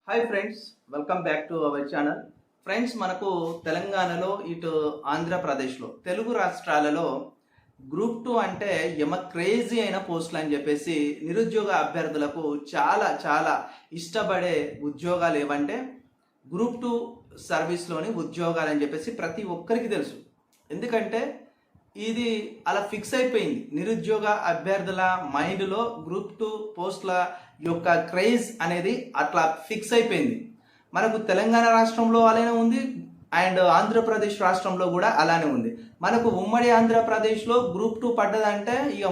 Hi friends, welcome back to our channel. Friends, మనకు తెలంగాణలో ఇటు ఆంధ్రప్రదేశ్లో తెలుగు రాష్ట్రాలలో గ్రూప్ 2 అంటే క్రేజీ అయిన పోస్టులు అని చెప్పేసి నిరుద్యోగ అభ్యర్థులకు చాలా చాలా ఇష్టపడే ఉద్యోగాలు ఏవంటే గ్రూప్ 2 సర్వీస్లోని ఉద్యోగాలు అని చెప్పేసి ప్రతి ఒక్కరికి తెలుసు. ఎందుకంటే ఇది అలా ఫిక్స్ అయిపోయింది నిరుద్యోగ అభ్యర్థుల మైండ్లో. గ్రూప్ 2 పోస్టుల యొక్క క్రేజ్ అనేది అట్లా ఫిక్స్ అయిపోయింది. మనకు తెలంగాణ రాష్ట్రంలో అలానే ఉంది అండ్ ఆంధ్రప్రదేశ్ రాష్ట్రంలో కూడా అలానే ఉంది. మనకు ఉమ్మడి ఆంధ్రప్రదేశ్లో గ్రూప్ 2 పడ్డదంటే ఇక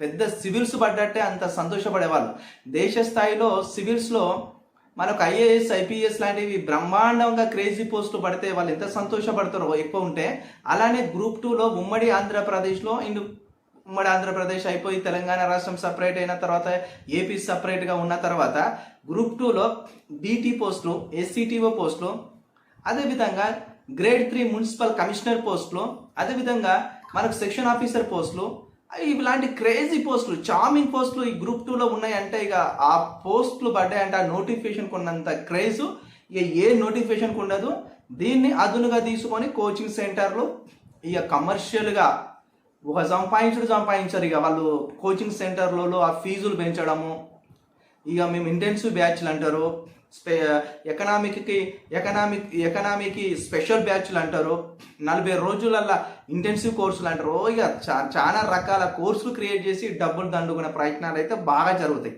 పెద్ద సివిల్స్ పడ్డట్టే అంత సంతోషపడేవాళ్ళు. దేశ స్థాయిలో సివిల్స్లో మనకు ఐఏఎస్ ఐపీఎస్ లాంటివి బ్రహ్మాండంగా క్రేజీ పోస్టులు పడితే వాళ్ళు ఎంత సంతోషపడతారో ఎక్కువ ఉంటే, అలానే గ్రూప్ 2లో ఉమ్మడి ఆంధ్రప్రదేశ్లో ఉమ్మడి ఆంధ్రప్రదేశ్ అయిపోయి తెలంగాణ రాష్ట్రం సపరేట్ అయిన తర్వాత ఏపీ సపరేట్గా ఉన్న తర్వాత గ్రూప్ 2లో డీటీ పోస్టులు, ఎస్సీటీఓ పోస్టులు, అదేవిధంగా గ్రేడ్ 3 మున్సిపల్ కమిషనర్ పోస్టులు, అదేవిధంగా మనకు సెక్షన్ ఆఫీసర్ పోస్టులు, ఇలాంటి క్రేజీ పోస్టులు, చార్మింగ్ పోస్టులు ఈ గ్రూప్ 2లో ఉన్నాయంటే ఇక ఆ పోస్టులు పడ్డాయంటే ఆ నోటిఫికేషన్కి ఉన్నంత క్రేజు ఇక ఏ నోటిఫికేషన్కి ఉండదు. దీన్ని అదునుగా తీసుకొని కోచింగ్ సెంటర్లు ఇక కమర్షియల్గా ఒక సంపాదించరు. ఇక వాళ్ళు కోచింగ్ సెంటర్లలో ఆ ఫీజులు పెంచడము, ఇక మేము ఇంటెన్సివ్ బ్యాచ్లు అంటారు, ఎకనామిక్ స్పెషల్ బ్యాచ్లు అంటారు, 40 రోజులల్లా ఇంటెన్సివ్ కోర్సులు అంటారు. ఇక చాలా రకాల కోర్సులు క్రియేట్ చేసి డబ్బులు దండుకునే ప్రయత్నాలు అయితే బాగా జరుగుతాయి.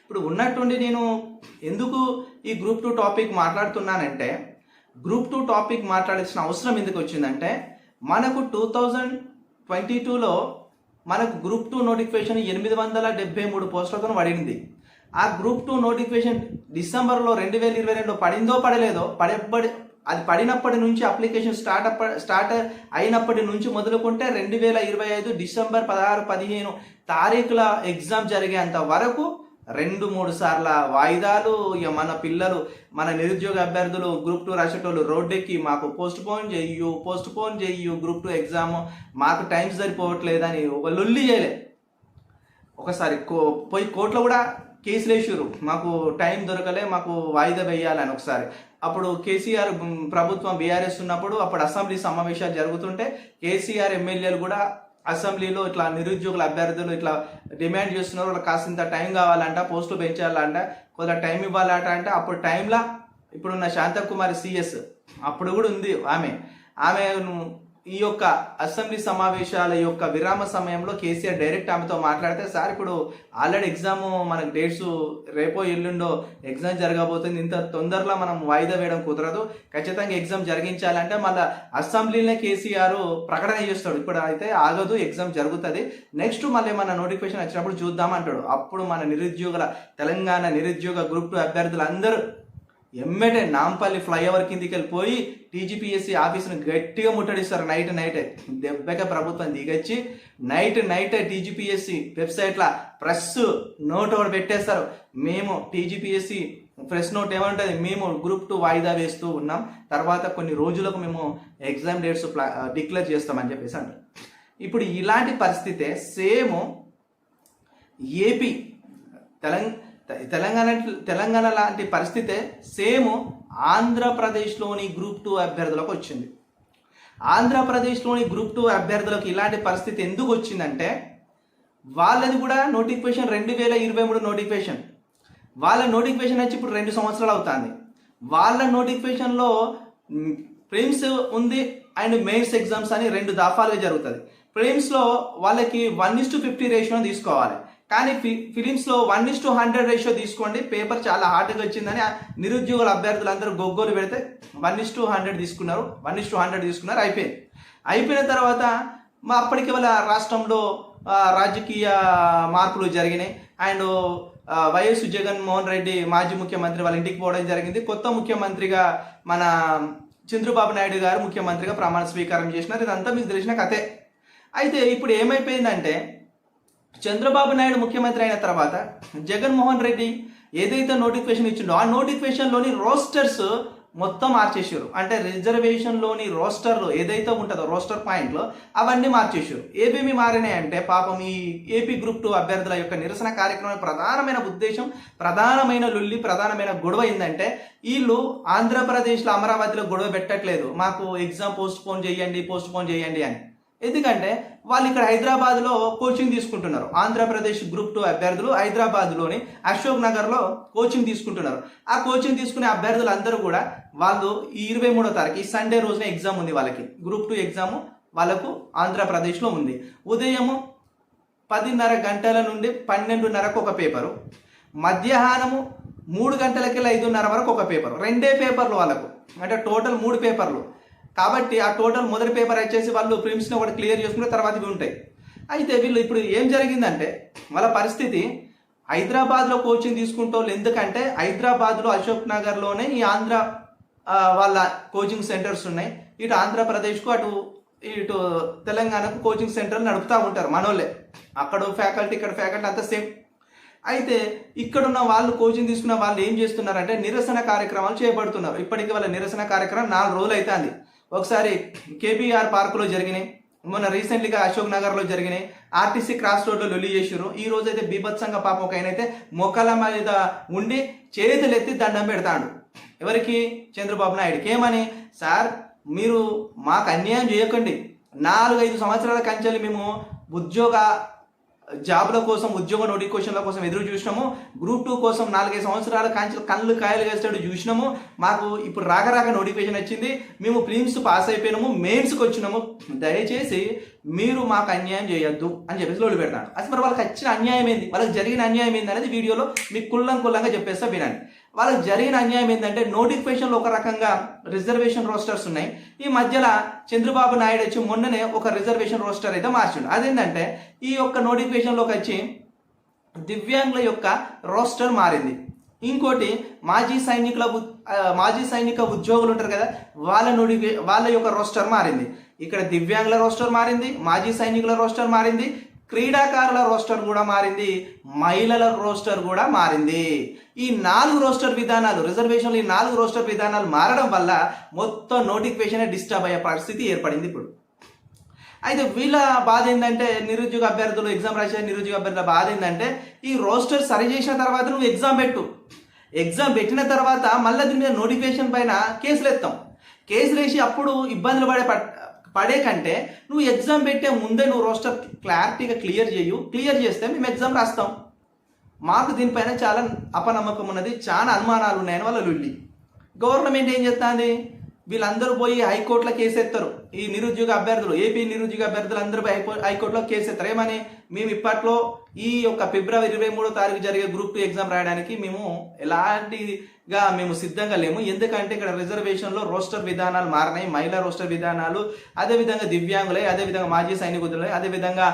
ఇప్పుడు ఉన్నట్టుండి నేను ఎందుకు ఈ గ్రూప్ 2 టాపిక్ మాట్లాడుతున్నానంటే, గ్రూప్ 2 టాపిక్ మాట్లాడాల్సిన అవసరం ఎందుకు వచ్చిందంటే, మనకు 2022లో మనకు గ్రూప్ 2 నోటిఫికేషన్ 873 పోస్టులతో పడింది. ఆ గ్రూప్ 2 నోటిఫికేషన్ డిసెంబర్లో 2022 పడిందో పడలేదో, అది పడినప్పటి నుంచి అప్లికేషన్ స్టార్ట్ అయినప్పటి నుంచి మొదలుకుంటే 2025 డిసెంబర్ 16-15 తారీఖుల ఎగ్జామ్ జరిగేంత వరకు 2-3 సార్ల వాయిదాలు. ఇక మన పిల్లలు, మన నిరుద్యోగ అభ్యర్థులు గ్రూప్ 2 రాసేటోళ్ళు రోడ్డెక్కి మాకు పోస్ట్ పోన్ చెయ్యు గ్రూప్ 2 ఎగ్జామ్, మాకు టైం సరిపోవట్లేదని ఒక లొల్లి చేయలే. ఒకసారి పోయి కోర్టులో కూడా కేసులు వేసారు, మాకు టైం దొరకలే, మాకు వాయిదా వేయాలని. ఒకసారి అప్పుడు కేసీఆర్ ప్రభుత్వం బీఆర్ఎస్ ఉన్నప్పుడు అప్పుడు అసెంబ్లీ సమావేశాలు జరుగుతుంటే కేసీఆర్ ఎమ్మెల్యేలు కూడా అసెంబ్లీలో ఇట్లా నిరుద్యోగుల అభ్యర్థులు ఇట్లా డిమాండ్ చేస్తున్నారు, వాళ్ళకి కాసింత టైం కావాలంట, పోస్టులు పెంచాలంట, కొంత టైం ఇవ్వాలంట. అంటే అప్పుడు టైంలో ఇప్పుడున్న శాంతకుమారి సిఎస్ అప్పుడు కూడా ఉంది ఆమె ఈ యొక్క అసెంబ్లీ సమావేశాల యొక్క విరామ సమయంలో కేసీఆర్ డైరెక్ట్ ఆమెతో మాట్లాడితే, సార్ ఇప్పుడు ఆల్రెడీ ఎగ్జామ్ మనకు డేట్స్ రేపో ఎల్లుండో ఎగ్జామ్ జరగబోతుంది, ఇంత తొందరలో మనం వాయిదా వేయడం కుదరదు, ఖచ్చితంగా ఎగ్జామ్ జరిగించాలంటే మళ్ళీ అసెంబ్లీలో కేసీఆర్ ప్రకటన చేస్తాడు, ఇప్పుడు అయితే ఆగదు, ఎగ్జామ్ జరుగుతుంది, నెక్స్ట్ మళ్ళీ మన నోటిఫికేషన్ వచ్చినప్పుడు చూద్దామంటాడు. అప్పుడు మన తెలంగాణ నిరుద్యోగ గ్రూప్ 2 అభ్యర్థులు అందరూ ఎమ్మెటే నాంపల్లి ఫ్లైఓవర్ కిందికి వెళ్ళిపోయి టీజీపీఎస్సీ ఆఫీసును గట్టిగా ముట్టడిస్తారు. నైటే దెబ్బగా ప్రభుత్వం దిగొచ్చి నైటే టీజీపీఎస్సీ వెబ్సైట్లో ప్రెస్ నోట్ ఒకటి పెట్టేస్తారు, మేము టీజీపీఎస్సీ ప్రెస్ నోట్ ఏమంటుంది, మేము గ్రూప్ 2 వాయిదా వేస్తూ ఉన్నాం, తర్వాత కొన్ని రోజులకు మేము ఎగ్జామ్ డేట్స్ డిక్లేర్ చేస్తామని చెప్పేసి అంటారు. ఇప్పుడు ఇలాంటి పరిస్థితే సేమ్ ఏపీ తెలంగాణ లాంటి పరిస్థితే సేమ్ ఆంధ్రప్రదేశ్లోని గ్రూప్ 2 అభ్యర్థులకు వచ్చింది. ఆంధ్రప్రదేశ్లోని గ్రూప్ 2 అభ్యర్థులకు ఇలాంటి పరిస్థితి ఎందుకు వచ్చిందంటే, వాళ్ళది కూడా నోటిఫికేషన్ 2023 నోటిఫికేషన్, వాళ్ళ నోటిఫికేషన్ వచ్చి ఇప్పుడు 2 సంవత్సరాలు అవుతుంది. వాళ్ళ నోటిఫికేషన్లో ప్రిలిమ్స్ ఉంది అండ్ మెయిన్స్ ఎగ్జామ్స్ అని 2 దఫాలుగా జరుగుతుంది. ప్రిలిమ్స్లో వాళ్ళకి 1:50 రేషియో తీసుకోవాలి, కానీ ఫిలిమ్స్లో 1:100 రేషియో తీసుకోండి, పేపర్ చాలా హార్డ్గా వచ్చిందని నిరుద్యోగుల అభ్యర్థులందరూ గొగ్గోలు పెడితే 1:100 తీసుకున్నారు. అయిపోయిన తర్వాత అప్పటికి వాళ్ళ రాష్ట్రంలో రాజకీయ మార్పులు జరిగినాయి అండ్ వైఎస్ జగన్మోహన్ రెడ్డి మాజీ ముఖ్యమంత్రి వాళ్ళ ఇంటికి పోవడం జరిగింది. కొత్త ముఖ్యమంత్రిగా మన చంద్రబాబు నాయుడు గారు ముఖ్యమంత్రిగా ప్రమాణ స్వీకారం చేసినారు. ఇదంతా మీకు తెలిసిన కథే. అయితే ఇప్పుడు ఏమైపోయిందంటే, చంద్రబాబు నాయుడు ముఖ్యమంత్రి అయిన తర్వాత జగన్మోహన్ రెడ్డి ఏదైతే నోటిఫికేషన్ ఇచ్చిండో ఆ నోటిఫికేషన్లోని రోస్టర్స్ మొత్తం మార్చేసారు. అంటే రిజర్వేషన్లోని రోస్టర్లో ఏదైతే ఉంటుందో రోస్టర్ పాయింట్లో అవన్నీ మార్చేసారు. ఏమేమి మారినాయి అంటే పాపం ఈ ఏపీ గ్రూప్ 2 అభ్యర్థుల యొక్క నిరసన కార్యక్రమం ప్రధానమైన ఉద్దేశం, ప్రధానమైన లొల్లి, ప్రధానమైన గొడవ ఏంటంటే వీళ్ళు ఆంధ్రప్రదేశ్లో అమరావతిలో గొడవ పెట్టట్లేదు, మాకు ఎగ్జామ్ పోస్ట్ పోన్ చేయండి అని. ఎందుకంటే వాళ్ళు ఇక్కడ హైదరాబాద్లో కోచింగ్ తీసుకుంటున్నారు. ఆంధ్రప్రదేశ్ గ్రూప్ 2 అభ్యర్థులు హైదరాబాద్లోని అశోక్ నగర్లో కోచింగ్ తీసుకుంటున్నారు. ఆ కోచింగ్ తీసుకునే అభ్యర్థులు అందరూ కూడా వాళ్ళు ఈ 23వ తారీఖు ఈ సండే రోజున ఎగ్జామ్ ఉంది వాళ్ళకి. గ్రూప్ 2 ఎగ్జామ్ వాళ్ళకు ఆంధ్రప్రదేశ్లో ఉంది. ఉదయము 10:30 గంటల నుండి 12:30కు ఒక పేపరు, మధ్యాహ్నము 3 గంటలకి 5:30 వరకు ఒక పేపరు. 2 పేపర్లు వాళ్ళకు, అంటే టోటల్ 3 పేపర్లు. కాబట్టి ఆ టోటల్ మొదటి పేపర్ వచ్చేసి వాళ్ళు ప్రిమ్స్ని ఒకటి క్లియర్ చేసుకునే తర్వాత ఇవి ఉంటాయి. అయితే వీళ్ళు ఇప్పుడు ఏం జరిగిందంటే వాళ్ళ పరిస్థితి హైదరాబాద్లో కోచింగ్ తీసుకుంటోళ్ళు. ఎందుకంటే హైదరాబాద్లో అశోక్ నగర్లోనే ఈ ఆంధ్ర వాళ్ళ కోచింగ్ సెంటర్స్ ఉన్నాయి. ఇటు ఆంధ్రప్రదేశ్కు ఇటు తెలంగాణకు కోచింగ్ సెంటర్లు నడుపుతూ ఉంటారు మనోళ్ళే. అక్కడ ఫ్యాకల్టీ ఇక్కడ ఫ్యాకల్టీ అంతా సేమ్. అయితే ఇక్కడున్న వాళ్ళు కోచింగ్ తీసుకున్న వాళ్ళు ఏం చేస్తున్నారంటే నిరసన కార్యక్రమాలు చేపడుతున్నారు. ఇప్పటికీ వాళ్ళ నిరసన కార్యక్రమం 4 రోజులు అవుతుంది. ఒకసారి కేబీఆర్ పార్కులో జరిగినాయి, మొన్న రీసెంట్లీగా అశోక్ నగర్లో జరిగినాయి, ఆర్టీసీ క్రాస్ రోడ్లో లొల్లి చేసారు. ఈ రోజు అయితే బీభత్సంగా పాపం ఒక ఆయనైతే మొక్కల మీద ఉండి చేతులు ఎత్తి దండం పెడతాడు. ఎవరికి? చంద్రబాబు నాయుడుకి. ఏమని? సార్ మీరు మాకు అన్యాయం చేయకండి, 4-5 సంవత్సరాల కంచెలు మేము జాబ్ల కోసం, ఉద్యోగ నోటిఫికేషన్ల కోసం ఎదురు చూసినాము. గ్రూప్ 2 కోసం 4-5 సంవత్సరాల కళ్ళు కాయలు వేస్తాడు చూసినాము. మాకు ఇప్పుడు రాక నోటిఫికేషన్ వచ్చింది, మేము ప్రిలిమ్స్ పాస్ అయిపోయినాము, మెయిన్స్కి వచ్చినాము. దయచేసి మీరు మాకు అన్యాయం చేయొద్దు అని చెప్పేసి లోలు పెడతాడు. అసలు మరి వాళ్ళకి వచ్చిన అన్యాయం ఏంది, వాళ్ళకి జరిగిన అన్యాయం ఏంది అనేది వీడియోలో మీకు కుల్లంగా చెప్పేస్తా వినండి. వాళ్ళకి జరిగిన అన్యాయం ఏంటంటే నోటిఫికేషన్లో ఒక రకంగా రిజర్వేషన్ రోస్టర్స్ ఉన్నాయి. ఈ మధ్యలో చంద్రబాబు నాయుడు వచ్చి మొన్ననే ఒక రిజర్వేషన్ రోస్టర్ అయితే మార్చిండు. అదేంటంటే ఈ యొక్క నోటిఫికేషన్లోకి వచ్చి దివ్యాంగుల యొక్క రోస్టర్ మారింది. ఇంకోటి మాజీ సైనిక ఉద్యోగులు ఉంటారు కదా, వాళ్ళ యొక్క రోస్టర్ మారింది. ఇక్కడ దివ్యాంగుల రోస్టర్ మారింది, మాజీ సైనికుల రోస్టర్ మారింది, క్రీడాకారుల రోస్టర్ కూడా మారింది, మహిళల రోస్టర్ కూడా మారింది. ఈ 4 రోస్టర్ విధానాలు రిజర్వేషన్లు, ఈ 4 రోస్టర్ విధానాలు మారడం వల్ల మొత్తం నోటిఫికేషన్ డిస్టర్బ్ అయ్యే పరిస్థితి ఏర్పడింది ఇప్పుడు. అయితే వీళ్ళ బాధ ఏంటంటే నిరుద్యోగ అభ్యర్థులు ఎగ్జామ్ రాసే నిరుద్యోగ అభ్యర్థుల బాధ ఏంటంటే ఈ రోస్టర్ సరి చేసిన తర్వాత నువ్వు ఎగ్జామ్ ఎగ్జామ్ పెట్టిన తర్వాత మళ్ళీ దీని మీద నోటిఫికేషన్ పైన కేసులు ఎత్తాం. కేసులు వేసి అప్పుడు ఇబ్బందులు పడే కంటే నువ్వు ఎగ్జామ్ పెట్టే ముందే నువ్వు రోస్టర్ క్లారిటీగా క్లియర్ చేస్తే మేము ఎగ్జామ్ రాస్తాం. మాకు దీనిపైన చాలా అపనమ్మకం ఉన్నది, చాలా అనుమానాలు ఉన్నాయని వాళ్ళ లొల్లి. గవర్నమెంట్ ఏం చేస్తుంది, వీళ్ళందరూ పోయి హైకోర్టులో కేసు ఎత్తారు. ఈ నిరుద్యోగ అభ్యర్థులు, ఏపీ నిరుద్యోగ అభ్యర్థులు అందరూ హైకోర్టులో కేసు ఎత్తారు. ఏమని? మేము ఇప్పట్లో ఈ యొక్క ఫిబ్రవరి 23వ తారీఖు జరిగే గ్రూప్ 2 ఎగ్జామ్ రాయడానికి మేము ఎలాంటిగా మేము సిద్ధంగా లేము. ఎందుకంటే ఇక్కడ రిజర్వేషన్లో రోస్టర్ విధానాలు మారినాయి, మహిళా రోస్టర్ విధానాలు, అదేవిధంగా దివ్యాంగులే, అదేవిధంగా మాజీ సైనికులే, అదేవిధంగా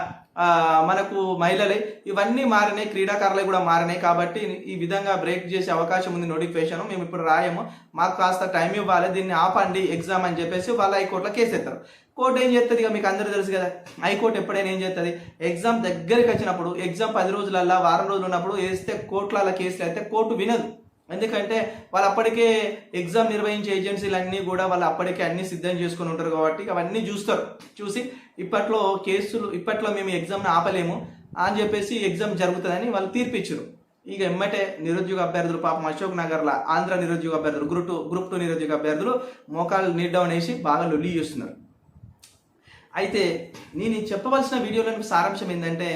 మనకు మహిళలే, ఇవన్నీ మారినాయి, క్రీడాకారులే కూడా మారినాయి. కాబట్టి ఈ విధంగా బ్రేక్ చేసే అవకాశం ఉంది నోటిఫికేషన్. మేము ఇప్పుడు రాయము, మాకు కాస్త టైం ఇవ్వాలి, దీన్ని ఆపండి ఎగ్జామ్ అని చెప్పేసి వాళ్ళు హైకోర్టులో కేసు ఎత్తారు. కోర్టు ఏం చేస్తుంది? ఇక మీకు అందరూ తెలుసు కదా, హైకోర్టు ఎప్పుడైనా ఏం చేస్తుంది, ఎగ్జామ్ దగ్గరికి వచ్చినప్పుడు, ఎగ్జామ్ 10 రోజులల్లా, వారం రోజులు ఉన్నప్పుడు వేస్తే కోర్టుల కేసులు అయితే కోర్టు వినదు. ఎందుకంటే వాళ్ళు అప్పటికే ఎగ్జామ్ నిర్వహించే ఏజెన్సీలు కూడా వాళ్ళు అప్పటికే అన్ని సిద్ధం చేసుకుని ఉంటారు. కాబట్టి అవన్నీ చూసి ఇప్పట్లో మేము ఎగ్జామ్ని ఆపలేము అని చెప్పేసి ఎగ్జామ్ జరుగుతుందని వాళ్ళు తీర్పిచ్చారు. ఇక ఎమ్మటే నిరుద్యోగ అభ్యర్థులు పాపం అశోక్ నగర్ల ఆంధ్ర నిరుద్యోగ అభ్యర్థులు గ్రూప్ 2 నిరుద్యోగ అభ్యర్థులు మోకాలు నీట్ డౌన్ వేసి బాగా లొల్లి చేస్తున్నారు. అయితే నేను చెప్పవలసిన వీడియోలోని సారాంశం ఏంటంటే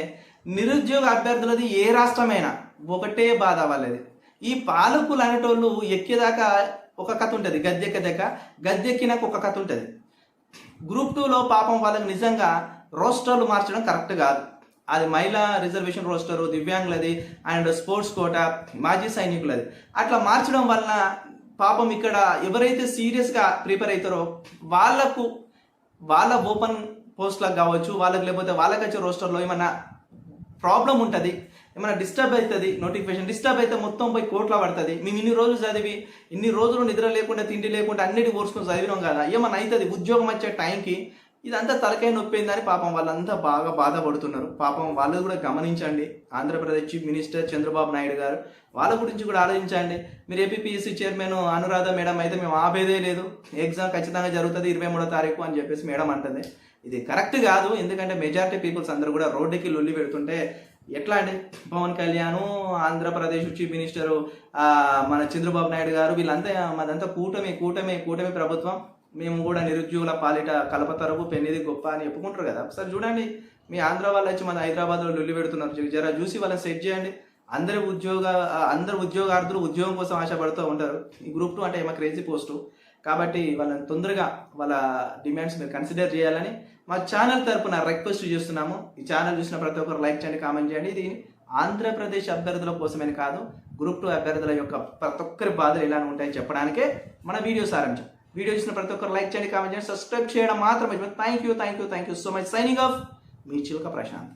నిరుద్యోగ అభ్యర్థులది ఏ రాష్ట్రమైనా ఒకటే బాధ వాళ్ళది. ఈ పాలకులు అనేటోళ్ళు ఎక్కేదాకా ఒక కథ ఉంటుంది, గద్దెక్కినాక ఒక కథ ఉంటుంది. గ్రూప్ 2లో పాపం వాళ్ళకి నిజంగా రోస్టర్లు మార్చడం కరెక్ట్ కాదు. అది మహిళా రిజర్వేషన్ రోస్టరు, దివ్యాంగులది అండ్ స్పోర్ట్స్ కోటా, మాజీ సైనికులది అట్లా మార్చడం వలన పాపం ఇక్కడ ఎవరైతే సీరియస్గా ప్రిపేర్ అవుతారో వాళ్ళ ఓపెన్ పోస్ట్లకు కావచ్చు, వాళ్ళకి లేకపోతే వాళ్ళకి వచ్చే రోస్టర్లో ఏమన్నా ప్రాబ్లం ఉంటుంది, ఏమైనా డిస్టర్బ్ అవుతుంది, నోటిఫికేషన్ డిస్టర్బ్ అయితే మొత్తం పోయి కోర్టులో పడుతుంది. మేము ఇన్ని రోజులు చదివి ఇన్ని రోజులు నిద్ర లేకుండా తిండి లేకుండా అన్నిటి కోర్సుకొని చదివినాం కదా, ఏమన్నా అవుతుంది, ఉద్యోగం వచ్చే టైంకి ఇదంతా తలకాయ నొప్పిందని పాపం వాళ్ళంతా బాగా బాధపడుతున్నారు. పాపం వాళ్ళు కూడా గమనించండి. ఆంధ్రప్రదేశ్ చీఫ్ మినిస్టర్ చంద్రబాబు నాయుడు గారు వాళ్ళ గురించి కూడా ఆలోచించండి. మీరు ఏపీపీఎస్సీ చైర్మన్ అనురాధ మేడం అయితే మేము ఆపేదే లేదు, ఎగ్జామ్ ఖచ్చితంగా జరుగుతుంది 23వ తారీఖు అని చెప్పేసి మేడం అంటుంది. ఇది కరెక్ట్ కాదు. ఎందుకంటే మెజారిటీ పీపుల్స్ అందరూ కూడా రోడ్డుకి లొల్లి పెడుతుంటే ఎట్లా అండి? పవన్ కళ్యాణ్, ఆంధ్రప్రదేశ్ చీఫ్ మినిస్టరు మన చంద్రబాబు నాయుడు గారు వీళ్ళంతా మాదంతా కూటమి ప్రభుత్వం, మేము కూడా నిరుద్యోగుల పాలిట కలపతరపు పెన్నిది గొప్ప అని చెప్పుకుంటారు కదా. ఒకసారి చూడండి, మీ ఆంధ్ర వాళ్ళు వచ్చి మన హైదరాబాద్లో లొల్లి పెడుతున్నారు. జర చూసి వాళ్ళని సెట్ చేయండి. అందరు ఉద్యోగార్థులు ఉద్యోగం కోసం ఆశపడుతూ ఉంటారు. ఈ గ్రూప్ 2 అంటే ఏమో క్రేజీ పోస్టు కాబట్టి వాళ్ళని తొందరగా వాళ్ళ డిమాండ్స్ మీరు కన్సిడర్ చేయాలని మా ఛానల్ తరపున రిక్వెస్ట్ చేస్తున్నాము. ఈ ఛానల్ చూసిన ప్రతి ఒక్కరు లైక్ చేయండి, కామెంట్ చేయండి. ఇది ఆంధ్రప్రదేశ్ అభ్యర్థుల కోసమని కాదు, గ్రూప్ 2 అభ్యర్థుల యొక్క ప్రతి ఒక్కరి బాధలు ఎలా ఉంటాయని చెప్పడానికే మన వీడియో సారాంశం. వీడియో చూసిన ప్రతి ఒక్కరు లైక్ చేయండి, కామెంట్ చేయండి, సబ్స్క్రైబ్ చేయడం మాత్రమే. Thank you so much. Signing off, మీ చిలుక ప్రశాంత్.